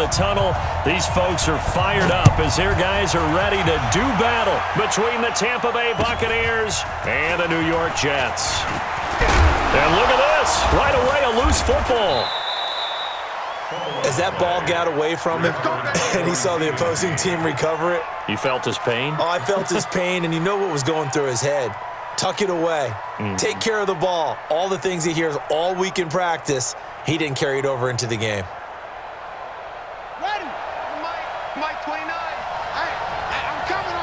the tunnel. These folks are fired up as their guys are ready to do battle between the Tampa Bay Buccaneers and the New York Jets. And look at this. Right away, a loose football. As that ball got away from him and he saw the opposing team recover it. You felt his pain? Oh, I felt his pain, and you know what was going through his head. Tuck it away. Take care of the ball. All the things he hears all week in practice, he didn't carry it over into the game. Ready? Mike 29. Hey, I'm coming.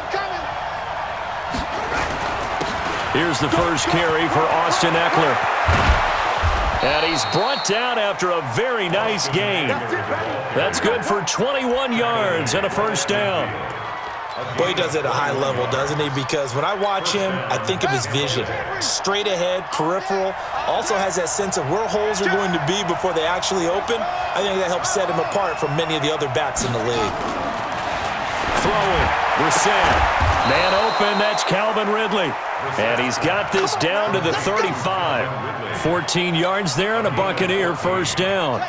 Here's the first carry for Austin Eckler. And he's brought down after a very nice game. That's good for 21 yards and a first down. Boy, he does it at a high level, doesn't he? Because when I watch him, I think of his vision. Straight ahead, peripheral. Also has that sense of where holes are going to be before they actually open. I think that helps set him apart from many of the other backs in the league. Throwing. Brissett. Man open. That's Calvin Ridley. And he's got this down to the 35. 14 yards there and a Buccaneer first down.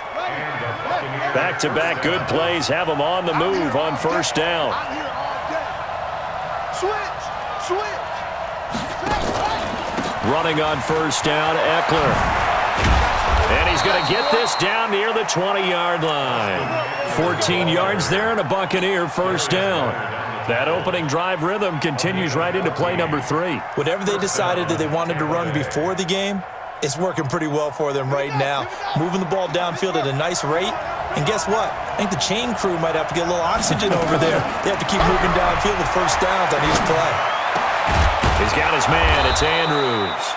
Back-to-back good plays have him on the move on first down. Running on first down, Eckler. And he's going to get this down near the 20-yard line. 14 yards there and a Buccaneer first down. That opening drive rhythm continues right into play number 3. Whatever they decided that they wanted to run before the game, it's working pretty well for them right now. Moving the ball downfield at a nice rate. And guess what? I think the chain crew might have to get a little oxygen over there. They have to keep moving downfield with first downs on each play. He's got his man. It's Andrews.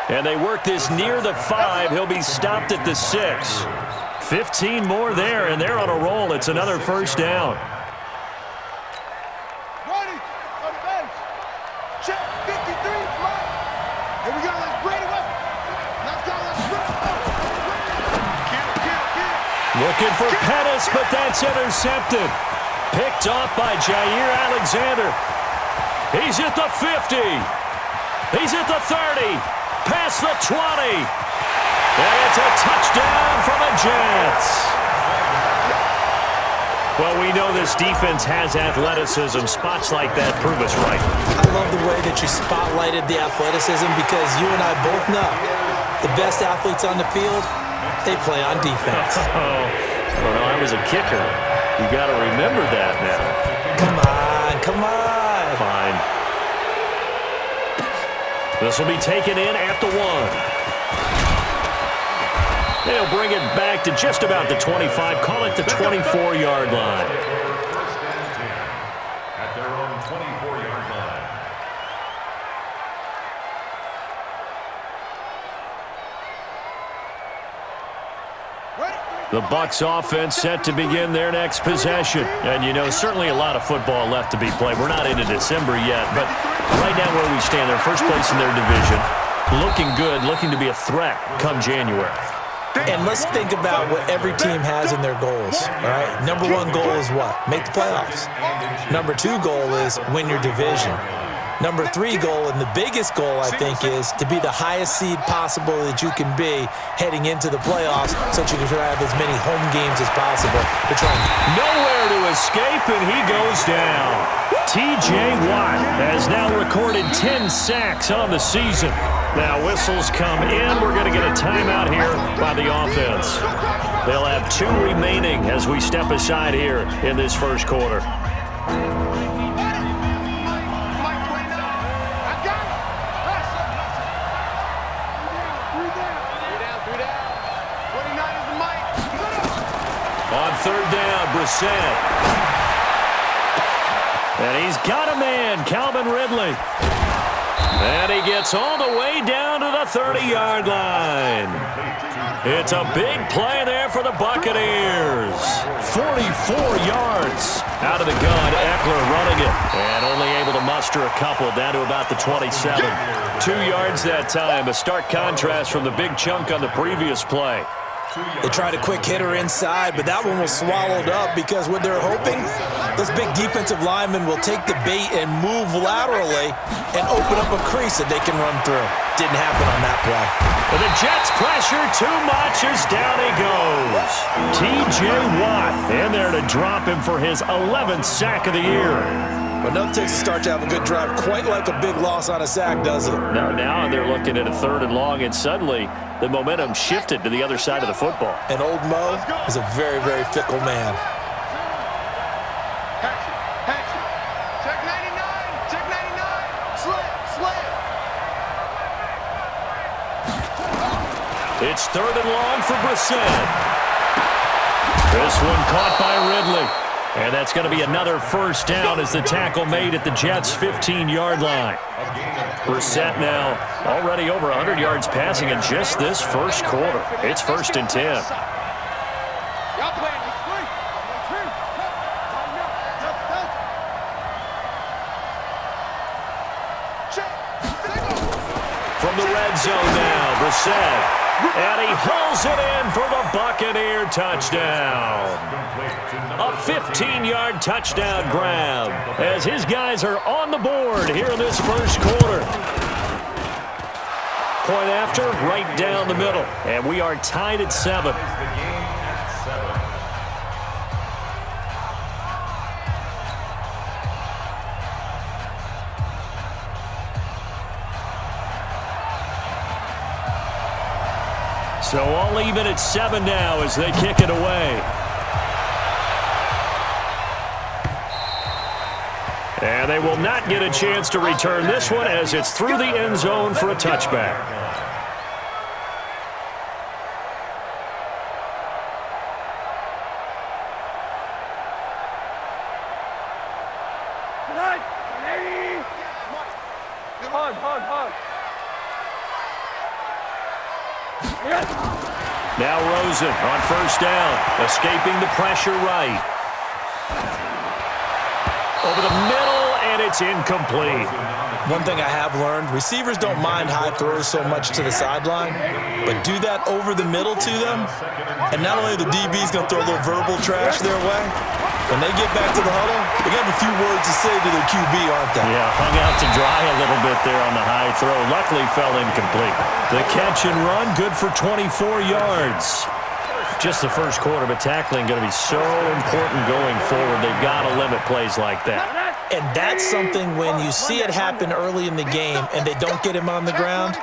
And they work this near the 5. He'll be stopped at the 6. 15 more there, and they're on a roll. It's another first down. Ready? On the bench. Check. 53. Here we go. Let's bring it up. Let's go. Looking for Pettis, but that's intercepted. Picked off by Jair Alexander. He's at the 50. He's at the 30. Past the 20. And it's a touchdown for the Jets. Well, we know this defense has athleticism. Spots like that prove us right. I love the way that you spotlighted the athleticism because you and I both know the best athletes on the field, they play on defense. Oh, I don't know. I was a kicker. You got to remember that now. Come on. Fine. This will be taken in at the 1. They'll bring it back to just about the 25. Call it the 24-yard line. At their own 24-yard line. The Bucs offense set to begin their next possession. And, you know, certainly a lot of football left to be played. We're not into December yet, but right now where we stand, they're first place in their division. Looking good, looking to be a threat come January. And let's think about what every team has in their goals, all right? Number 1 goal is what? Make the playoffs. Number 2 goal is win your division. Number 3 goal, and the biggest goal, I think, is to be the highest seed possible that you can be heading into the playoffs so that you can try to have as many home games as possible to try and... Nowhere to escape, and he goes down. T.J. Watt has now recorded 10 sacks on the season. Now whistles come in. We're going to get a timeout here by the offense. They'll have 2 remaining as we step aside here in this first quarter. On third down, Brissett. And he's got a man, Calvin Ridley. And he gets all the way down to the 30-yard line. It's a big play there for the Buccaneers. 44 yards out of the gun. Eckler running it. And only able to muster a couple down to about the 27. 2 yards that time. A stark contrast from the big chunk on the previous play. They tried a quick hitter inside, but that one was swallowed up because what they're hoping, those big defensive linemen will take the bait and move laterally and open up a crease that they can run through. Didn't happen on that play. But the Jets pressure too much as down he goes. T.J. Watt in there to drop him for his 11th sack of the year. But nothing takes a start to have a good drive quite like a big loss on a sack, does it? No, now they're looking at a 3rd and long, and suddenly the momentum shifted to the other side of the football. And old Mo is a very, very fickle man. Action. Check 99. Check 99. Slip. It's 3rd and long for Brissett. This one caught by Ridley. And that's going to be another first down as the tackle made at the Jets' 15-yard line. Brissett now already over 100 yards passing in just this first quarter. It's 1st and 10. From the red zone now, Brissett. And he hauls it in for the Buccaneer touchdown. A 15-yard touchdown grab as his guys are on the board here in this first quarter. Point after, right down the middle. And we are tied at 7. So all even at 7 now as they kick it away. And they will not get a chance to return this one as it's through the end zone for a touchback. Hug. Now Rosen on first down, escaping the pressure right. Over the middle, and it's incomplete. One thing I have learned, receivers don't mind high throws so much to the sideline, but do that over the middle to them, and not only the DB's going to throw a little verbal trash their way, when they get back to the huddle, they got a few words to say to their QB, aren't they? Yeah, hung out to dry a little bit there on the high throw. Luckily fell incomplete. The catch and run, good for 24 yards. Just the first quarter, but tackling going to be so important going forward. They've got to limit plays like that. And that's something when you see it happen early in the game and they don't get him on the ground,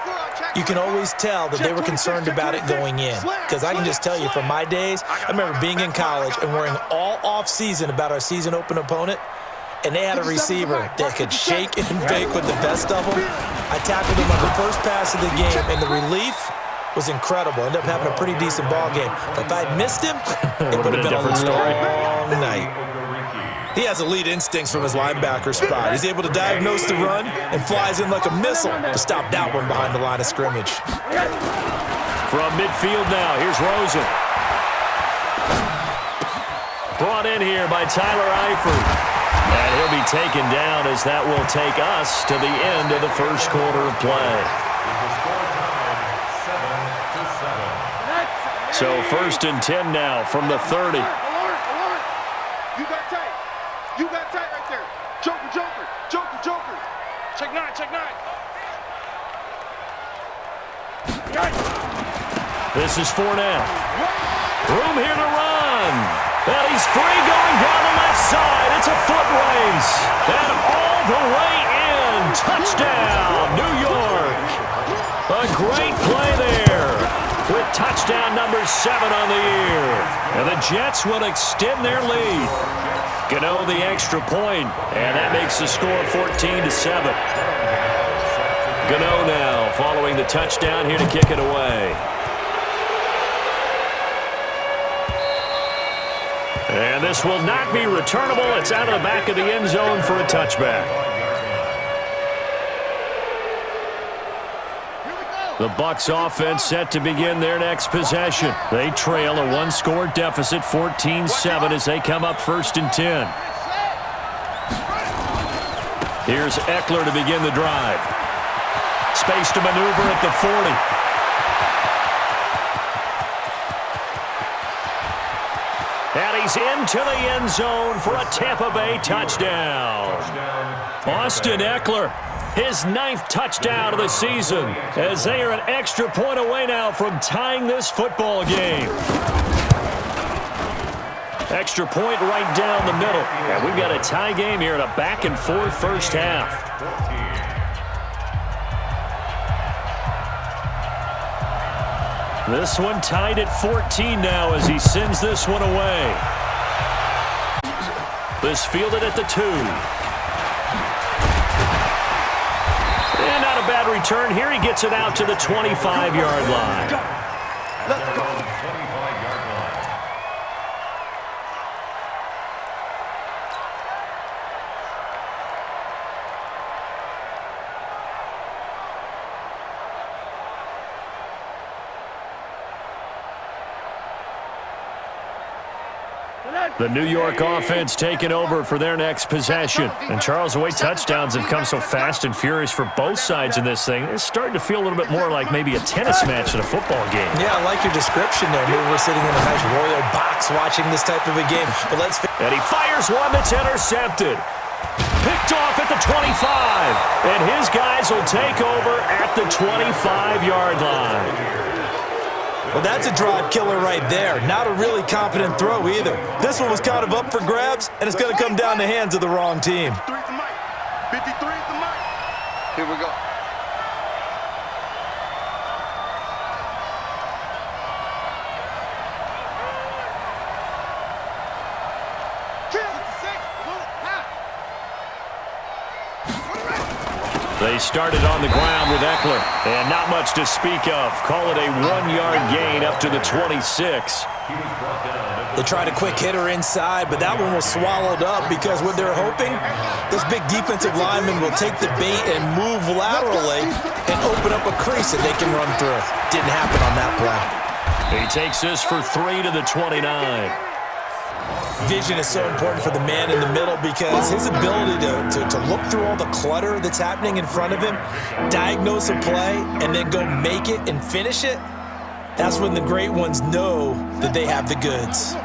you can always tell that they were concerned about it going in. Because I can just tell you from my days, I remember being in college and worrying all off-season about our season open opponent, and they had a receiver that could shake and bake with the best of them. I tackled him on the first pass of the game, and the relief was incredible. Ended up having a pretty decent ball game. But if I'd missed him, it would have been a long night. He has elite instincts from his linebacker spot. He's able to diagnose the run and flies in like a missile to stop that one behind the line of scrimmage. From midfield now, here's Rosen. Brought in here by Tyler Eifert. And he'll be taken down as that will take us to the end of the first quarter of play. So 1st and 10 now from the 30. You got tight right there. Joker. Check 9. This is Fournette. Room here to run. And he's free going down the left side. It's a foot race. And all the way in. Touchdown, New York. A great play there with touchdown number 7 on the year. And the Jets will extend their lead. Gano the extra point, and that makes the score 14-7. Gano now following the touchdown here to kick it away. And this will not be returnable. It's out of the back of the end zone for a touchback. The Bucs offense set to begin their next possession. They trail a one-score deficit, 14-7, as they come up 1st and 10. Here's Eckler to begin the drive. Space to maneuver at the 40. And he's into the end zone for a Tampa Bay touchdown. Austin Eckler, his 9th touchdown of the season, as they are an extra point away now from tying this football game. Extra point right down the middle. And we've got a tie game here in a back-and-forth first half. This one tied at 14 now as he sends this one away. This fielded at the 2. And not a bad return. Here he gets it out to the 25-yard line. Let's go. The New York offense taking over for their next possession. And Charles, the way touchdowns have come so fast and furious for both sides in this thing, it's starting to feel a little bit more like maybe a tennis match in a football game. Yeah, I like your description there. Maybe we're sitting in a nice royal box watching this type of a game. But and he fires one that's intercepted. Picked off at the 25. And his guys will take over at the 25-yard line. Well, that's a drive killer right there. Not a really confident throw either. This one was kind of up for grabs, and it's going to come down the hands of the wrong team. 53 is the mic. 53 is the mic. Here we go. They started on the ground with Eckler, and not much to speak of. Call it a 1-yard gain up to the 26. They tried a quick hitter inside, but that one was swallowed up because what they're hoping, this big defensive lineman will take the bait and move laterally and open up a crease that they can run through. Didn't happen on that play. He takes this for 3 to the 29. Vision is so important for the man in the middle because his ability to look through all the clutter that's happening in front of him, diagnose a play, and then go make it and finish it, that's when the great ones know that they have the goods.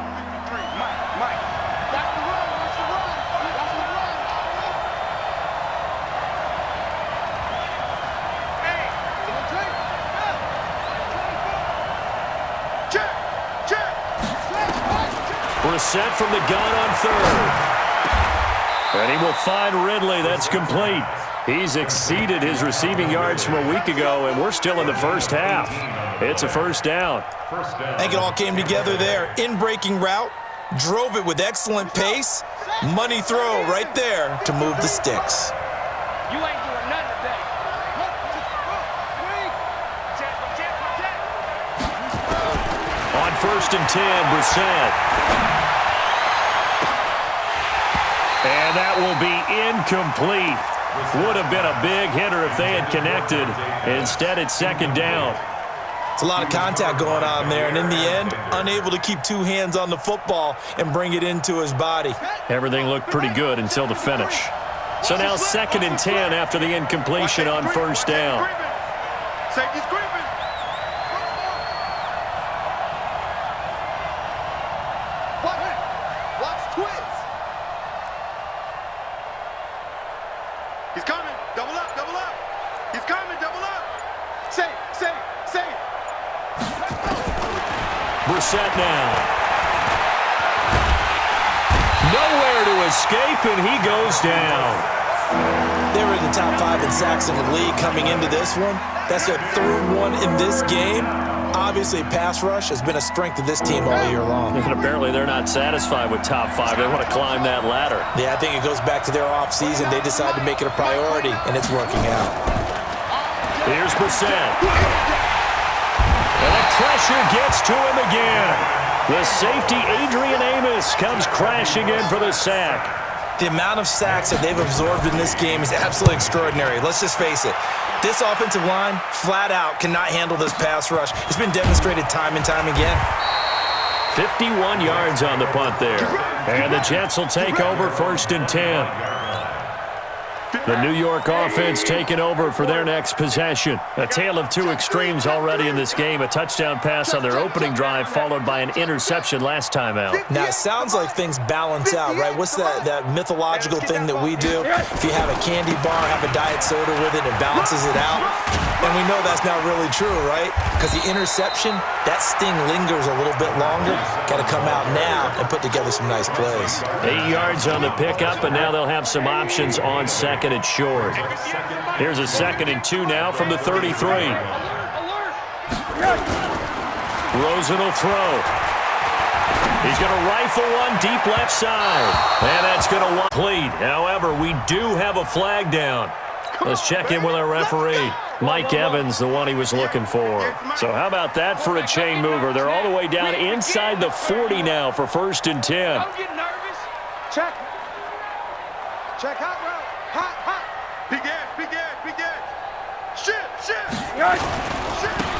Brissett from the gun on 3rd. And he will find Ridley. That's complete. He's exceeded his receiving yards from a week ago, and we're still in the first half. It's a first down. I think it all came together there. In-breaking route, drove it with excellent pace. Money throw right there to move the sticks. You ain't doing nothing today. On 1st and 10, Brissett. And that will be incomplete. Would have been a big hitter if they had connected. Instead, it's 2nd down. It's a lot of contact going on there, and in the end, unable to keep 2 hands on the football and bring it into his body. Everything looked pretty good until the finish. So now 2nd and 10 after the incompletion on 1st down. Safety's creeping. Watch twins. He's coming. Double up, double up. He's coming, double up. Safe. Brissett now. Nowhere to escape, and he goes down. They were in the top 5 in sacks in the league coming into this one. That's their 3rd one in this game. Obviously, pass rush has been a strength of this team all year long. And apparently they're not satisfied with top 5. They want to climb that ladder. Yeah, I think it goes back to their offseason. They decided to make it a priority, and it's working out. Here's Brissett. And the pressure gets to him again. The safety, Adrian Amos, comes crashing in for the sack. The amount of sacks that they've absorbed in this game is absolutely extraordinary. Let's just face it. This offensive line, flat out, cannot handle this pass rush. It's been demonstrated time and time again. 51 yards on the punt there. And the Jets will take over 1st and 10. The New York offense taking over for their next possession. A tale of two extremes already in this game. A touchdown pass on their opening drive followed by an interception last time out. Now, it sounds like things balance out, right? What's that mythological thing that we do? If you have a candy bar, have a diet soda with it, it balances it out. And we know that's not really true, right? Because the interception, that sting lingers a little bit longer. Got to come out now and put together some nice plays. 8 yards on the pickup, and now they'll have some options on second and short. Here's a 2nd and 2 now from the 33. Rosen will throw. He's going to rifle one deep left side. And that's going to complete. However, we do have a flag down. Let's check in with our referee. Mike Evans, the one he was looking for. So how about that for a chain mover? They're all the way down inside the 40 now for 1st and 10. Don't get nervous. Check. Check hot route. Hot. Big gas. Shit.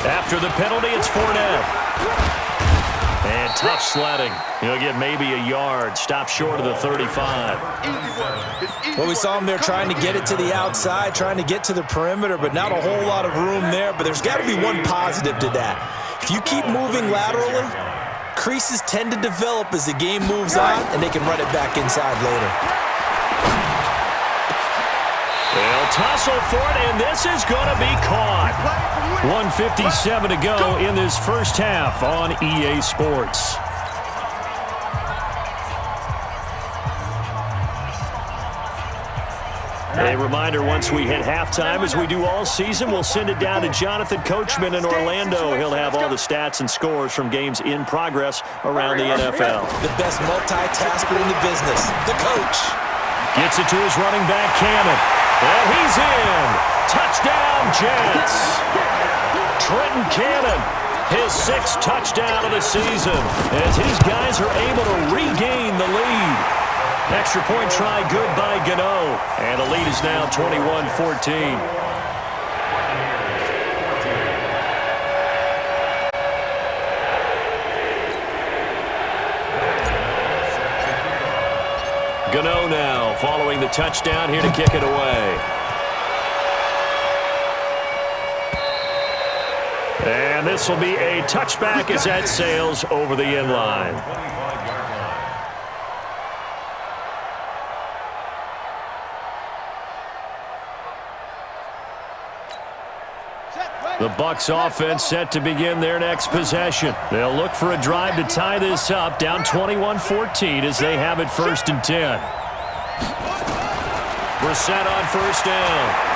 After the penalty, it's Fournette. And tough sledding. He'll get maybe a yard. Stop short of the 35. Well, we saw him there trying to get it to the outside, trying to get to the perimeter, but not a whole lot of room there. But there's got to be one positive to that. If you keep moving laterally, creases tend to develop as the game moves on, and they can run it back inside later. They'll tussle for it, and this is going to be caught. 1:57 to go in this first half on EA Sports. A reminder, once we hit halftime, as we do all season, we'll send it down to Jonathan Coachman in Orlando. He'll have all the stats and scores from games in progress around the NFL. The best multitasker in the business, the coach. Gets it to his running back, Cannon. And he's in. Touchdown, Jets. Trenton Cannon, his 6th touchdown of the season, as these guys are able to regain the lead. Extra point try good by Gano, and the lead is now 21-14. Gano now following the touchdown, here to kick it away. And this will be a touchback as that sails over the end line. The Bucs offense set to begin their next possession. They'll look for a drive to tie this up, down 21-14 as they have it 1st and 10. Brissett on 1st down.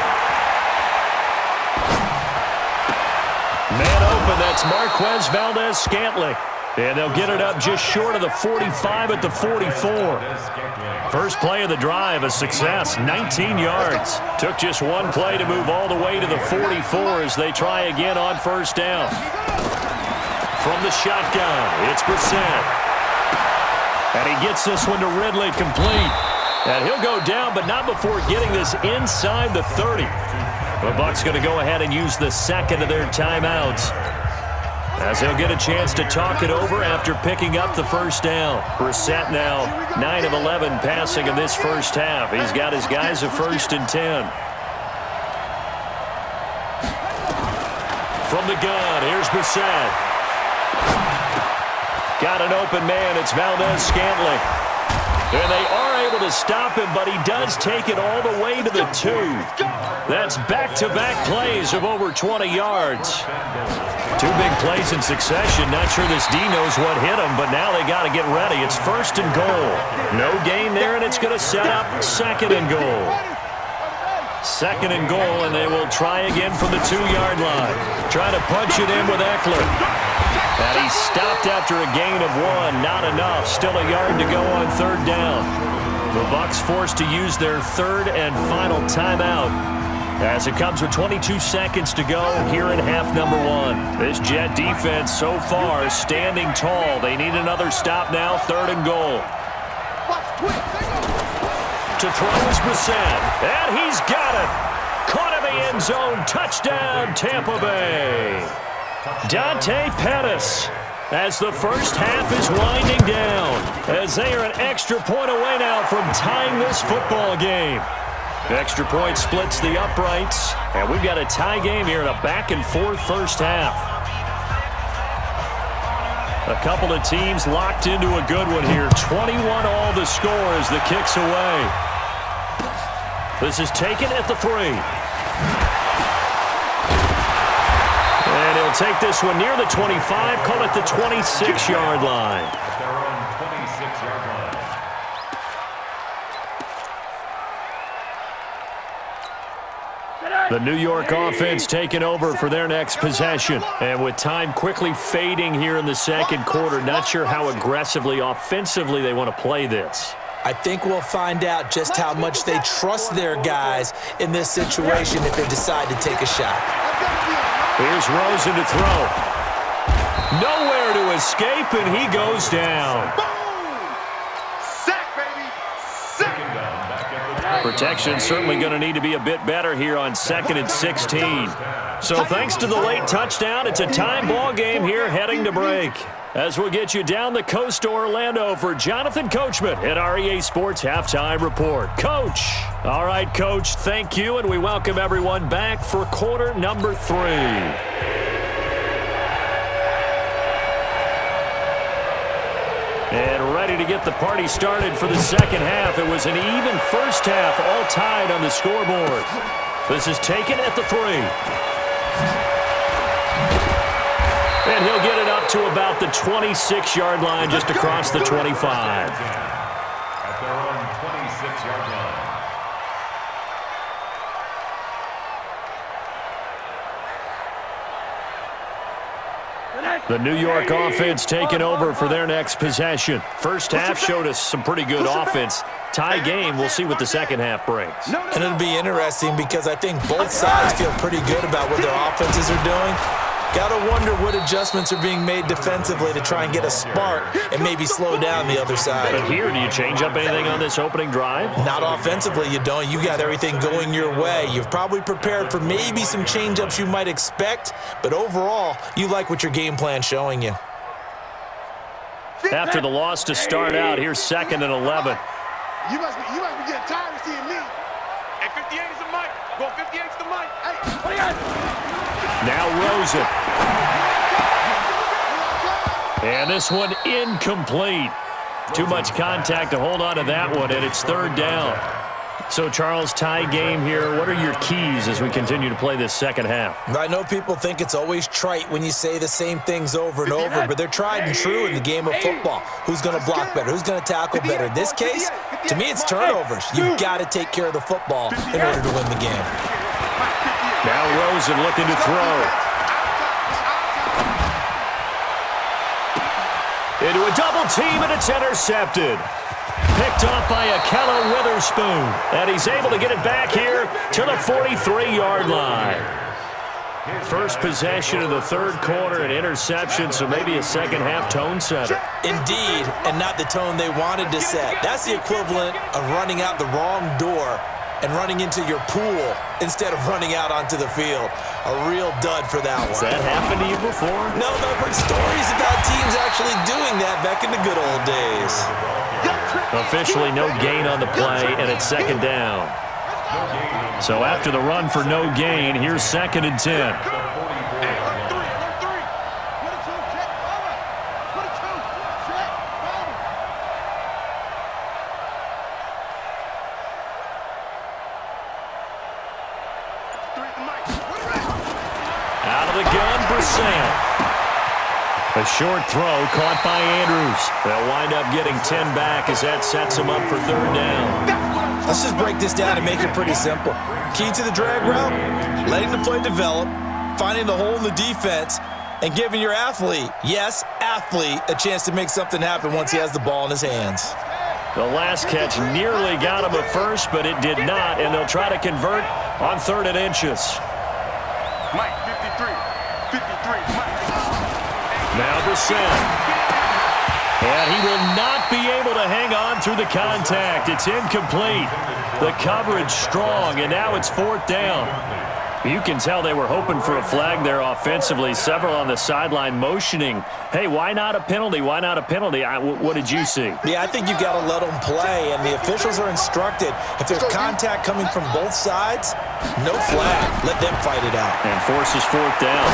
Man open, that's Marquez Valdez-Scantling. And they'll get it up just short of the 45 at the 44. First play of the drive, a success, 19 yards. Took just one play to move all the way to the 44 as they try again on 1st down. From the shotgun, it's Brissett. And he gets this one to Ridley, complete. And he'll go down, but not before getting this inside the 30. The Bucs going to go ahead and use the 2nd of their timeouts, as he'll get a chance to talk it over after picking up the 1st down. Brissett now 9 of 11 passing in this first half. He's got his guys at 1st and 10. From the gun, here's Brissett. Got an open man, it's Valdez-Scantling. And they are able to stop him, but he does take it all the way to the 2. That's back-to-back plays of over 20 yards. 2 big plays in succession. Not sure this D knows what hit him, but now they got to get ready. It's 1st and goal. No gain there, and it's going to set up 2nd and goal. 2nd and goal, and they will try again from the 2-yard line. Trying to punch it in with Eckler. And he stopped after a gain of 1. Not enough. Still a yard to go on 3rd down. The Bucs forced to use their 3rd and final timeout, as it comes with 22 seconds to go here in half number 1. This Jet defense so far standing tall. They need another stop now, 3rd and goal. To throw is Brissett, and he's got it. Caught in the end zone. Touchdown, Tampa Bay. Dante Pettis, as the first half is winding down, as they are an extra point away now from tying this football game. Extra point splits the uprights, and we've got a tie game here in a back-and-forth first half. A couple of teams locked into a good one here. 21 all the score as the kick's away. This is taken at the 3. And he'll take this one near the 25, call it the 26-yard line. At their own 26-yard line. The New York offense taking over for their next possession. And with time quickly fading here in the second quarter, not sure how aggressively, offensively they want to play this. I think we'll find out just how much they trust their guys in this situation if they decide to take a shot. Here's Rosen to throw. Nowhere to escape, and he goes down. Sack, baby. Second down, back at the Protection certainly going to need to be a bit better here on 2nd and 16. So thanks to the late touchdown, it's a time ball game here heading to break. As we'll get you down the coast to Orlando for Jonathan Coachman at our EA Sports Halftime Report. Coach. All right, Coach, thank you, and we welcome everyone back for quarter number 3. And ready to get the party started for the second half. It was an even first half, all tied on the scoreboard. This is taken at the 3. And he'll get it up to about the 26-yard line, just across the 25. At their own 26-yard line. The New York offense taking over for their next possession. First half showed us some pretty good offense. Tie game, we'll see what the second half brings. And it'll be interesting because I think both sides feel pretty good about what their offenses are doing. Got to wonder what adjustments are being made defensively to try and get a spark and maybe slow down the other side. But here, do you change up anything on this opening drive? Not offensively, you don't. You got everything going your way. You've probably prepared for maybe some change-ups you might expect, but overall, you like what your game plan's showing you. After the loss to start out, here's 2nd and 11. You must be getting tired of seeing me. Hey, 58 is the mic. Go 58 is the mic. Hey, Now Rosen. And this one incomplete. Too much contact to hold on to that one, and it's 3rd down. So, Charles, tie game here. What are your keys as we continue to play this second half? I know people think it's always trite when you say the same things over and over, but they're tried and true in the game of football. Who's going to block better? Who's going to tackle better? In this case, to me, it's turnovers. You've got to take care of the football in order to win the game. Now Rosen looking to throw. Into a double team, and it's intercepted. Picked off by Akella Witherspoon. And he's able to get it back here to the 43-yard line. First possession of the third quarter, an interception, so maybe a second half tone setter. Indeed, and not the tone they wanted to set. That's the equivalent of running out the wrong door and running into your pool instead of running out onto the field. A real dud for that one. Has that happened to you before? No, I've heard stories about teams actually doing that back in the good old days. Officially no gain on the play, and it's 2nd down. So after the run for no gain, here's 2nd and 10. Out of the gun, Brissett. A short throw caught by Andrews. They'll wind up getting 10 back as that sets them up for 3rd down. Let's just break this down and make it pretty simple. Key to the drag route, letting the play develop, finding the hole in the defense, and giving your athlete, yes, athlete, a chance to make something happen once he has the ball in his hands. The last catch nearly got him a first, but it did not, and they'll try to convert on 3rd and inches. Mike, 53, Mike. Now Brissett. And he will not be able to hang on through the contact. It's incomplete. The coverage strong, and now it's 4th down. You can tell they were hoping for a flag there offensively. Several on the sideline motioning, hey, why not a penalty? Why not a penalty? What did you see? Yeah, I think you've got to let them play, and the officials are instructed. If there's contact coming from both sides, no flag. Let them fight it out. And forces fourth down.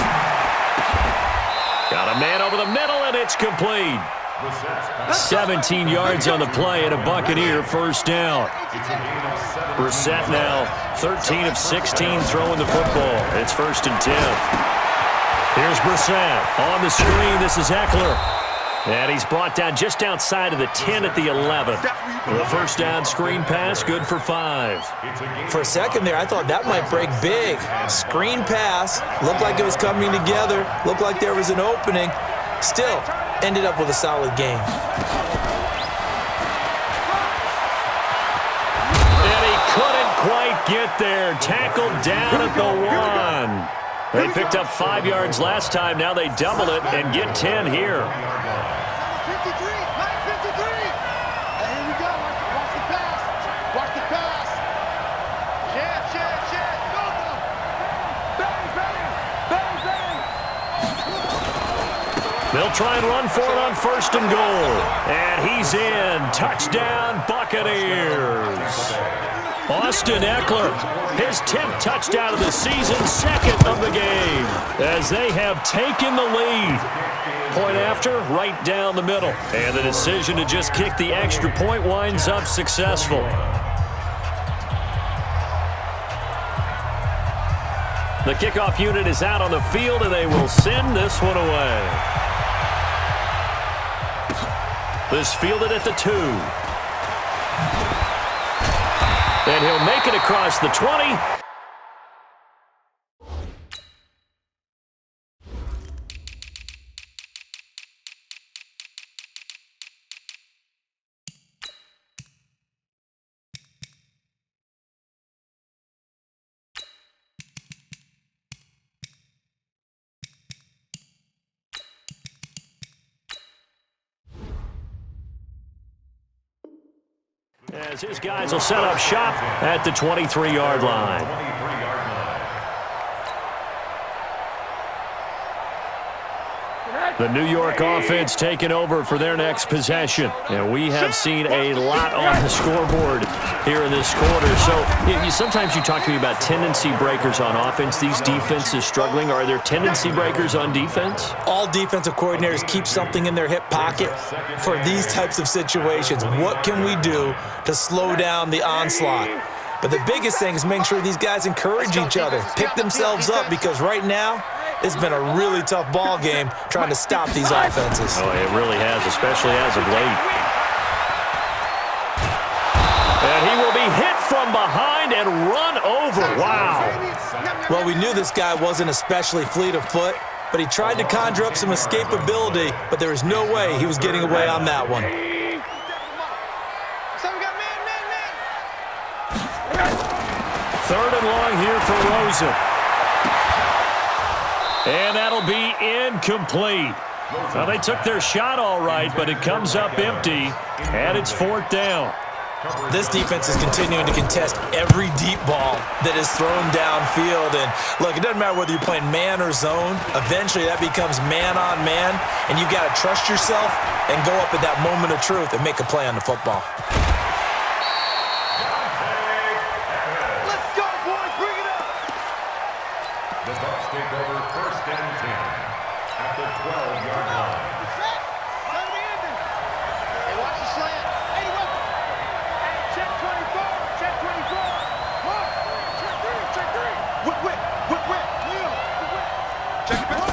Got a man over the middle, and it's complete. 17 yards on the play and a Buccaneer first down. Brissett now 13 of 16 throwing the football. It's 1st and 10. Here's Brissett on the screen. This is Eckler. And he's brought down just outside of the 10 at the 11. The first down screen pass, good for 5. For a second there, I thought that might break big. Screen pass, looked like it was coming together, looked like there was an opening. Still, ended up with a solid game. And he couldn't quite get there. Tackled down at the 1. They picked up 5 yards last time. Now they double it and get 10 here. 53, 953. And here we go. Watch the pass. Watch the pass. Chad. Go. Bang, bang. Bang, bang. They'll try and run for it on 1st and goal. And he's in. Touchdown, Buccaneers. Austin Eckler, his 10th touchdown of the season, 2nd of the game, as they have taken the lead. Point after, right down the middle. And the decision to just kick the extra point winds up successful. The kickoff unit is out on the field, and they will send this one away. This fielded at the 2. And he'll make it across the 20. As his guys will set up shop at the 23-yard line. The New York offense taking over for their next possession. And we have seen a lot on the scoreboard here in this quarter. So sometimes you talk to me about tendency breakers on offense. These defenses struggling. Are there tendency breakers on defense? All defensive coordinators keep something in their hip pocket for these types of situations. What can we do to slow down the onslaught? But the biggest thing is making sure these guys encourage each other, pick themselves up, because right now, it's been a really tough ball game trying to stop these offenses. Oh, it really has, especially as of late. And he will be hit from behind and run over. Wow. Well, we knew this guy wasn't especially fleet of foot, but he tried to conjure up some escapability, but there was no way he was getting away on that one. Third and long here for Rosen. And that'll be incomplete. Well, they took their shot all right, but it comes up empty, and it's 4th down. This defense is continuing to contest every deep ball that is thrown downfield. And, look, it doesn't matter whether you're playing man or zone. Eventually, that becomes man on man, and you've got to trust yourself and go up at that moment of truth and make a play on the football. Let's go, boys. Bring it up. The Bucs take over 1st and 10 at the 12-yard line. Hey, watch the slant. Hey, look. Hey, check 24. Check 24. Look. Check 3. Whip. Check it back.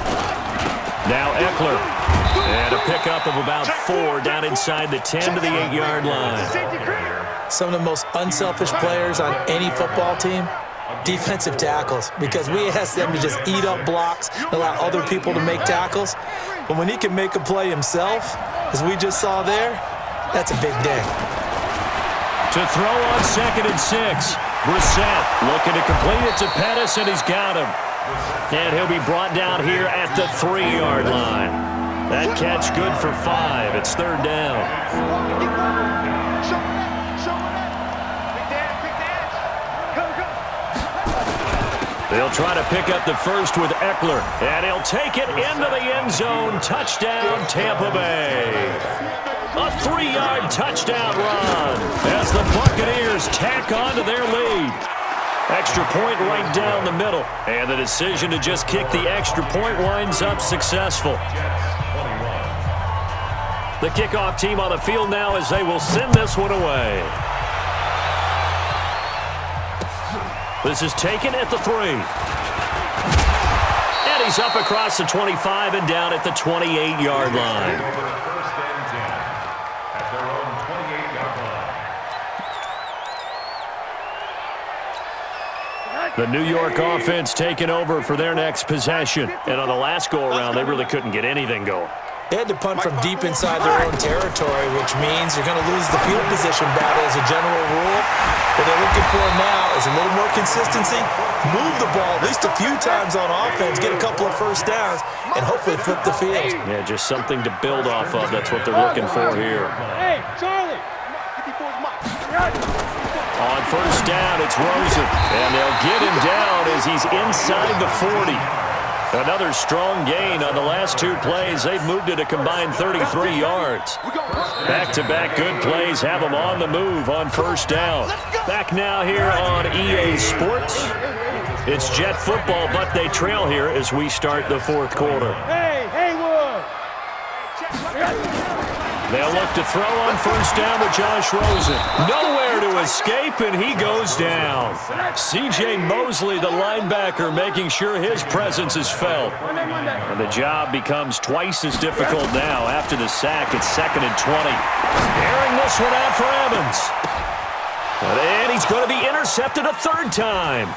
Now Eckler. And a pickup of about 4 down inside the 10 to the 8-yard line. Some of the most unselfish players on any football team, defensive tackles, because we ask them to just eat up blocks, allow other people to make tackles. But when he can make a play himself, as we just saw there, that's a big day. To throw on 2nd and 6. Brissett looking to complete it to Pettis, and he's got him. And he'll be brought down here at the 3-yard line. That catch good for 5. It's 3rd down. They'll try to pick up the first with Eckler, and he'll take it into the end zone. Touchdown, Tampa Bay. A 3-yard touchdown run as the Buccaneers tack on to their lead. Extra point right down the middle, and the decision to just kick the extra point winds up successful. The kickoff team on the field now as they will send this one away. This is taken at the 3. And he's up across the 25 and down at the 28-yard line. First and 10 at their own 28-yard line. The New York offense taking over for their next possession. And on the last go-around, they really couldn't get anything going. They had to punt from deep inside their own territory, which means you're going to lose the field position battle as a general rule. What they're looking for now is a little more consistency, move the ball at least a few times on offense, get a couple of first downs, and hopefully flip the field. Yeah, just something to build off of. That's what they're looking for here. Hey, Charlie. On first down, it's Rosen, and they'll get him down as he's inside the 40. Another strong gain on the last 2 plays. They've moved it a combined 33 yards. Back-to-back good plays have them on the move on first down. Back now here on EA Sports. It's Jet football, but they trail here as we start the 4th quarter. Hey, Haywood. They'll look to throw on first down with Josh Rosen. Nowhere to escape, and he goes down. C.J. Mosley, the linebacker, making sure his presence is felt. And the job becomes twice as difficult now after the sack. It's 2nd and 20. Airing this one out for Evans. And he's going to be intercepted a 3rd time.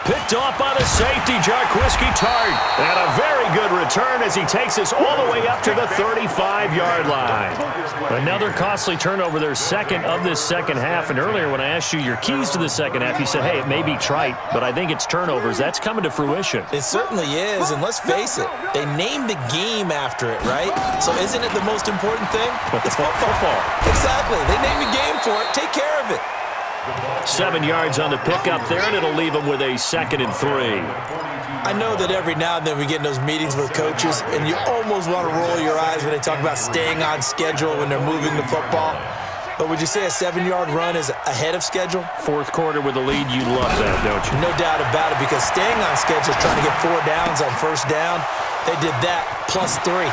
Picked off by the safety, Jarquiski Tart. And a very good return as he takes us all the way up to the 35-yard line. Another costly turnover, their second of this second half. And earlier when I asked you your keys to the second half, you said, hey, it may be trite, but I think it's turnovers. That's coming to fruition. It certainly is, and let's face it, they named the game after it, right? So isn't it the most important thing? It's football. Exactly. They named the game for it. Take care of it. 7 yards on the pickup there, and it'll leave them with a 2nd and 3. I know that every now and then we get in those meetings with coaches, and you almost want to roll your eyes when they talk about staying on schedule when they're moving the football. But would you say a 7-yard run is ahead of schedule? 4th quarter with a lead, you love that, don't you? No doubt about it, because staying on schedule, trying to get 4 downs on first down, they did that plus 3.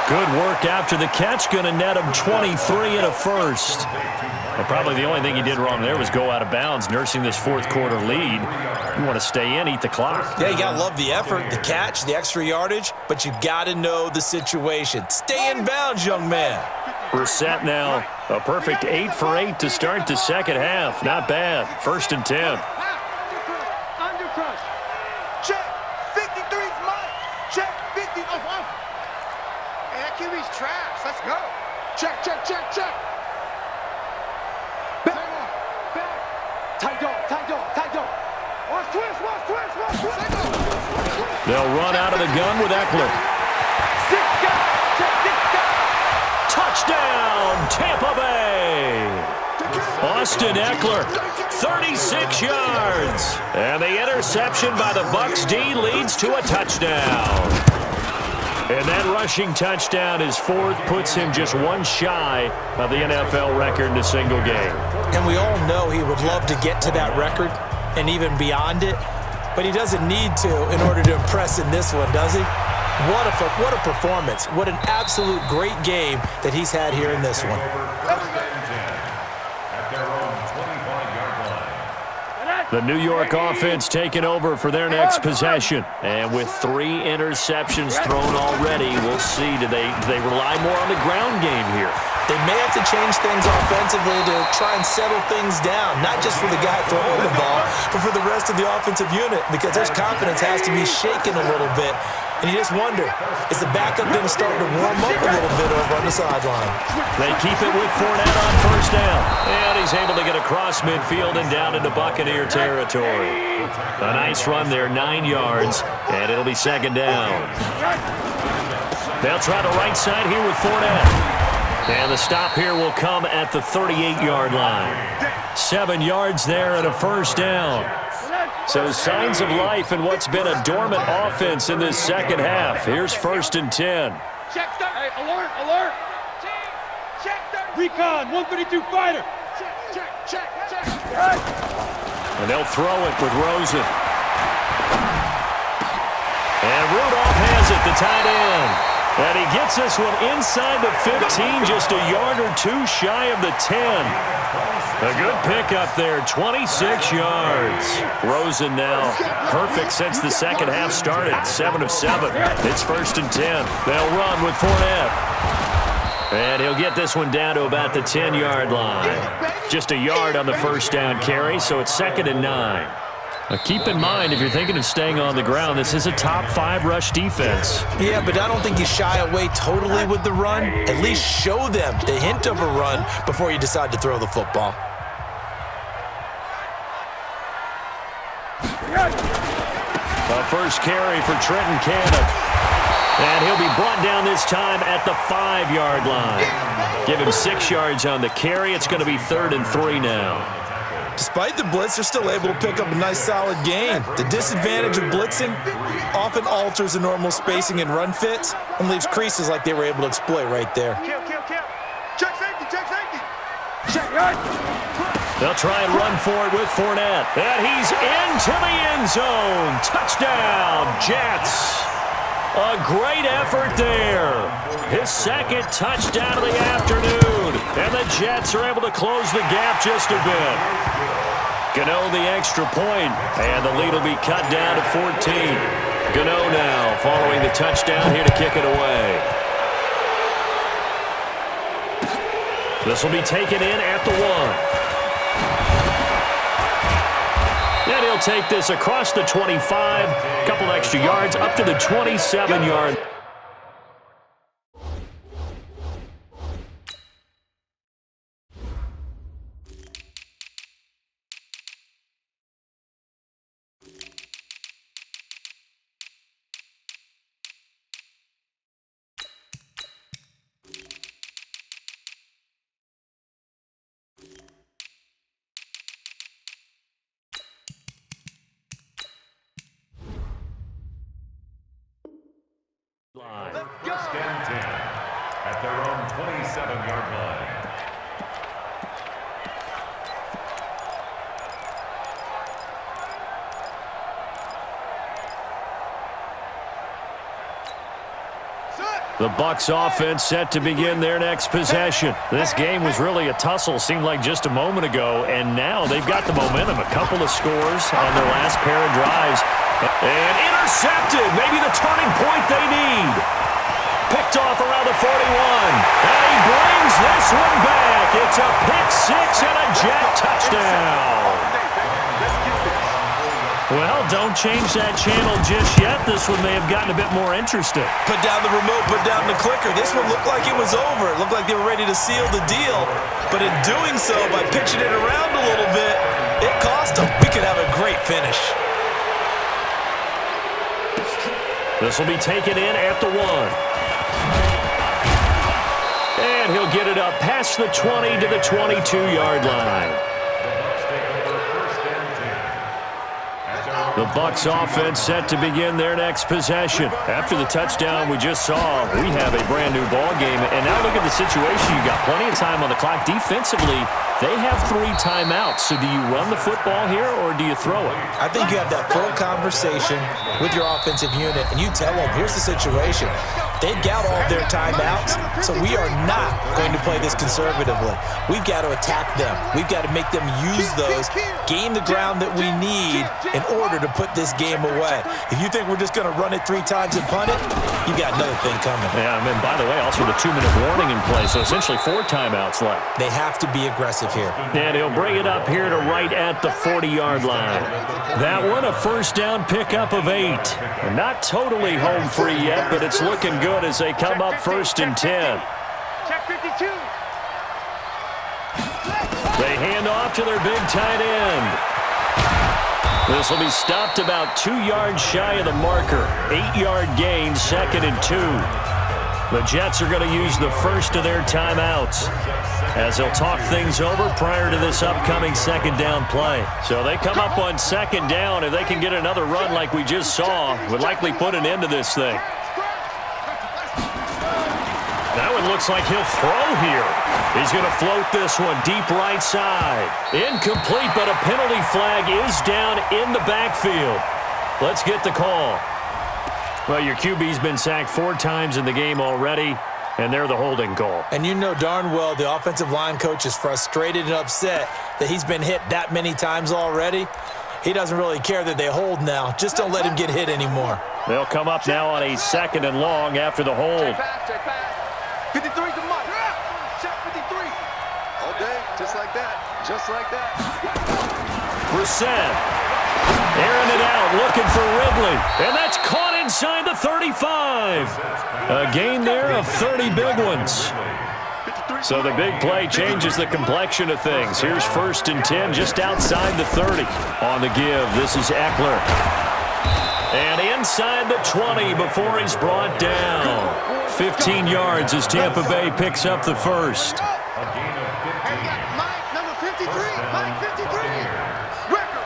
Good work after the catch, going to net him 23 and a first. Well, probably the only thing he did wrong there was go out of bounds, nursing this 4th quarter lead. You want to stay in, eat the clock. Yeah, you got to love the effort, the catch, the extra yardage, but you got to know the situation. Stay in bounds, young man. We're set now. A perfect 8 for 8 to start the second half. Not bad. 1st and 10. Under crush. Check. 53's mine. Check. 50. Oh. Hey, that QB's trash. Let's go. Check. Tight dog. Watch twist. They'll run out of the gun with Eckler. 6 guys. Check 6 guys. Touchdown, Tampa Bay. Austin Eckler, 36 yards. And the interception by the Bucs D leads to a touchdown. And that rushing touchdown is 4th, puts him just 1 shy of the NFL record in a single game. And we all know he would love to get to that record and even beyond it, but he doesn't need to in order to impress in this one, does he? What a performance. What an absolute great game that he's had here in this one. The New York offense taking over for their next possession. And with 3 interceptions thrown already, we'll see. Do they rely more on the ground game here? They may have to change things offensively to try and settle things down, not just for the guy throwing the ball, but for the rest of the offensive unit, because their confidence has to be shaken a little bit. And you just wonder, is the backup going to start to warm up a little bit over on the sideline? They keep it with Fournette on first down. And he's able to get across midfield and down into Buccaneer territory. A nice run there, 9 yards, and it'll be 2nd down. They'll try the right side here with Fournette. And the stop here will come at the 38-yard line. 7 yards there and a first down. So signs of life in what's been a dormant offense in this second half. Here's 1st and 10. Check third. Hey, alert, alert. Check third. Recon, 132 fighter. Check. And they'll throw it with Rosen. And Rudolph has it, the tight end. And he gets this one inside the 15, just a yard or two shy of the 10. A good pickup there, 26 yards. Rosen now perfect since the second half started, 7 of 7. It's 1st and 10. They'll run with Fournette. And he'll get this one down to about the 10-yard line. Just a yard on the first down carry, so it's 2nd and 9. Now keep in mind, if you're thinking of staying on the ground, this is a top 5 rush defense. Yeah, but I don't think you shy away totally with the run. At least show them the hint of a run before you decide to throw the football. The first carry for Trenton Cannon. And he'll be brought down this time at the 5-yard line. Give him 6 yards on the carry. It's going to be 3rd and 3 now. Despite the blitz, they're still able to pick up a nice solid gain. The disadvantage of blitzing often alters the normal spacing and run fits and leaves creases like they were able to exploit right there. Kill. Check safety. Check. They'll try and run for it with Fournette. And he's into the end zone. Touchdown, Jets. A great effort there. His 2nd touchdown of the afternoon. And the Jets are able to close the gap just a bit. Gano the extra point, and the lead will be cut down to 14. Gano now following the touchdown here to kick it away. This will be taken in at the 1. And he'll take this across the 25, a couple extra yards, up to the 27-yard. First and 10 at their own 27-yard line. The Bucs offense set to begin their next possession. This game was really a tussle, seemed like just a moment ago, and now they've got the momentum. A couple of scores on their last pair of drives. And intercepted, maybe the turning point they need. Picked off around the 41. And he brings this one back. It's a pick six and a Jet touchdown. Well, don't change that channel just yet. This one may have gotten a bit more interesting. Put down the remote, put down the clicker. This one looked like it was over. It looked like they were ready to seal the deal. But in doing so, by pitching it around a little bit, it cost them. We could have a great finish. This will be taken in at the 1. And he'll get it up past the 20 to the 22-yard line. The Bucs offense set to begin their next possession. After the touchdown we just saw, we have a brand new ball game. And now look at the situation. You got plenty of time on the clock. Defensively, they have 3 timeouts. So do you run the football here or do you throw it? I think you have that full conversation with your offensive unit, and you tell them, here's the situation. They've got all their timeouts, so we are not going to play this conservatively. We've got to attack them. We've got to make them use those, gain the ground that we need in order to put this game away. If you think we're just going to run it 3 times and punt it, you got another thing coming. Yeah, I mean, by the way, also the 2-minute warning in play, so essentially 4 timeouts left. They have to be aggressive here. And he'll bring it up here to right at the 40-yard line. That one, a first down pickup of 8. And not totally home free yet, but it's looking good as they come up 1st and 10. Check 52. They hand off to their big tight end. This will be stopped about 2 yards shy of the marker. 8-yard gain, 2nd and 2. The Jets are going to use the first of their timeouts as they'll talk things over prior to this upcoming second down play. So they come up on second down. If they can get another run like we just saw, would likely put an end to this thing. That one looks like he'll throw here. He's going to float this one deep right side. Incomplete, but a penalty flag is down in the backfield. Let's get the call. Well, your QB's been sacked 4 times in the game already, and they're the holding call. And you know darn well the offensive line coach is frustrated and upset that he's been hit that many times already. He doesn't really care that they hold now. Just don't let him get hit anymore. They'll come up now on a 2nd and long after the hold. 53's the mark. Check 53. All day, just like that. Just like that. Brissett airing it out, looking for Ridley. And that's caught inside the 35. A gain there of 30 big ones. So the big play changes the complexion of things. Here's 1st and 10 just outside the 30. On the give, this is Eckler. And inside the 20 before he's brought down. 15 yards as Tampa Bay picks up the first. Mike, number 53. Mike, 53. Record.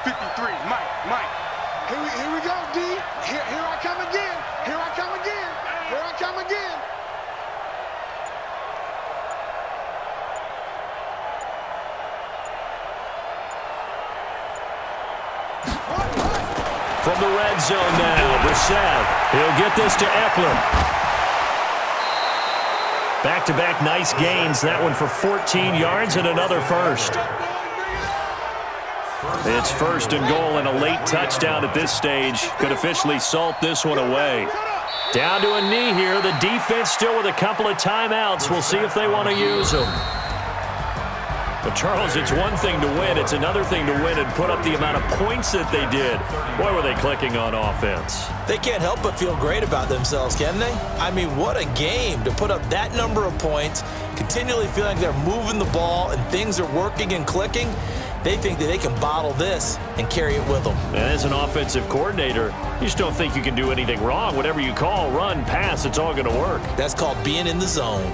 53. Mike. Here we go, D. Here I come again. Here I come again. From the red zone now, Brissett. He'll get this to Eckler. Back-to-back nice gains. That one for 14 yards and another first. It's 1st and goal and a late touchdown at this stage. Could officially salt this one away. Down to a knee here. The defense still with a couple of timeouts. We'll see if they want to use them. But, Charles, it's one thing to win. It's another thing to win and put up the amount of points that they did. Boy, were they clicking on offense. They can't help but feel great about themselves, can they? I mean, what a game to put up that number of points, continually feeling like they're moving the ball and things are working and clicking. They think that they can bottle this and carry it with them. And as an offensive coordinator, you just don't think you can do anything wrong. Whatever you call, run, pass, it's all going to work. That's called being in the zone.